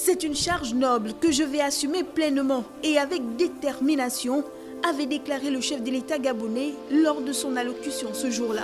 C'est une charge noble que je vais assumer pleinement et avec détermination, avait déclaré le chef de l'État gabonais lors de son allocution ce jour-là.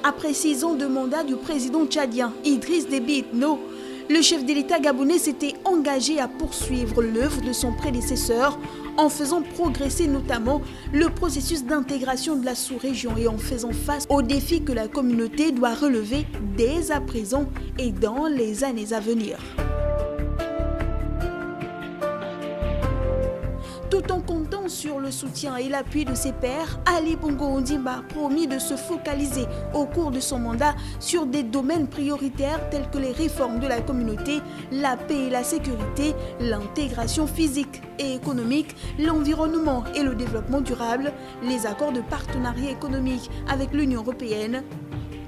Après 6 ans de mandat du président tchadien Idriss Déby Itno, le chef de l'État gabonais s'était engagé à poursuivre l'œuvre de son prédécesseur en faisant progresser notamment le processus d'intégration de la sous-région et en faisant face aux défis que la communauté doit relever dès à présent et dans les années à venir. Tout en comptant sur le soutien et l'appui de ses pairs, Ali Bongo Ondimba a promis de se focaliser au cours de son mandat sur des domaines prioritaires tels que les réformes de la communauté, la paix et la sécurité, l'intégration physique et économique, l'environnement et le développement durable, les accords de partenariat économique avec l'Union européenne.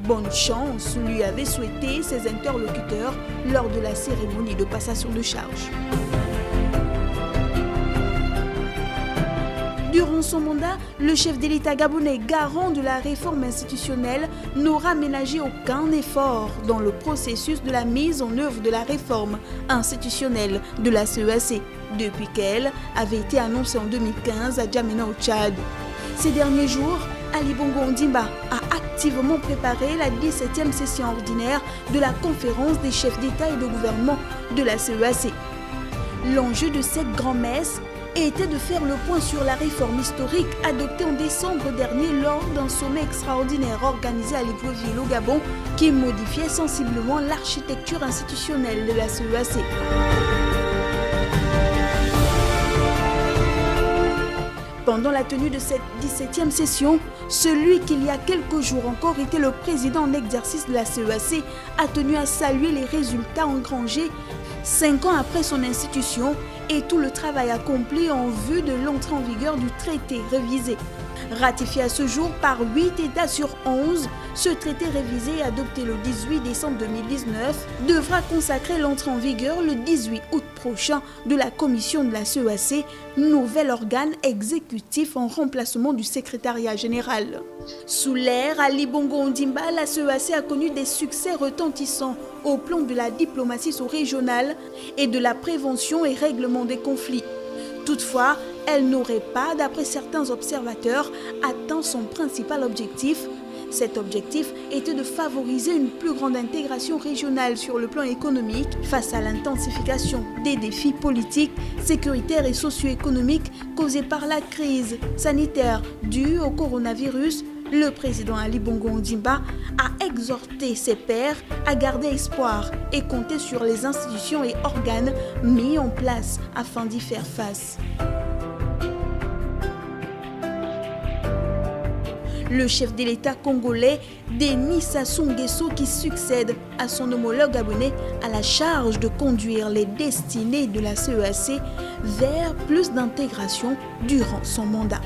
Bonne chance, lui avaient souhaité ses interlocuteurs lors de la cérémonie de passation de charge. Durant son mandat, le chef de l'État gabonais, garant de la réforme institutionnelle, n'aura ménagé aucun effort dans le processus de la mise en œuvre de la réforme institutionnelle de la CEAC, depuis qu'elle avait été annoncée en 2015 à N'Djamena au Tchad. Ces derniers jours, Ali Bongo Ondimba a activement préparé la 17e session ordinaire de la conférence des chefs d'État et de gouvernement de la CEAC. L'enjeu de cette grand-messe était de faire le point sur la réforme historique adoptée en décembre dernier lors d'un sommet extraordinaire organisé à Libreville au Gabon qui modifiait sensiblement l'architecture institutionnelle de la CEAC. Pendant la tenue de cette 17e session, celui qui il y a quelques jours encore était le président en exercice de la CEAC a tenu à saluer les résultats engrangés 5 ans après son institution et tout le travail accompli en vue de l'entrée en vigueur du traité révisé. Ratifié à ce jour par 8 États sur 11, ce traité révisé adopté le 18 décembre 2019 devra consacrer l'entrée en vigueur le 18 août prochain de la commission de la CEAC, nouvel organe exécutif en remplacement du secrétariat général. Sous l'ère Ali Bongo Ondimba, la CEAC a connu des succès retentissants au plan de la diplomatie sous-régionale et de la prévention et règlement des conflits. Toutefois, elle n'aurait pas, d'après certains observateurs, atteint son principal objectif. Cet objectif était de favoriser une plus grande intégration régionale sur le plan économique face à l'intensification des défis politiques, sécuritaires et socio-économiques causés par la crise sanitaire due au coronavirus. Le président Ali Bongo Ondimba a exhorté ses pairs à garder espoir et compter sur les institutions et organes mis en place afin d'y faire face. Le chef de l'État congolais, Denis Sassou Nguesso, qui succède à son homologue gabonais, a la charge de conduire les destinées de la CEAC vers plus d'intégration durant son mandat.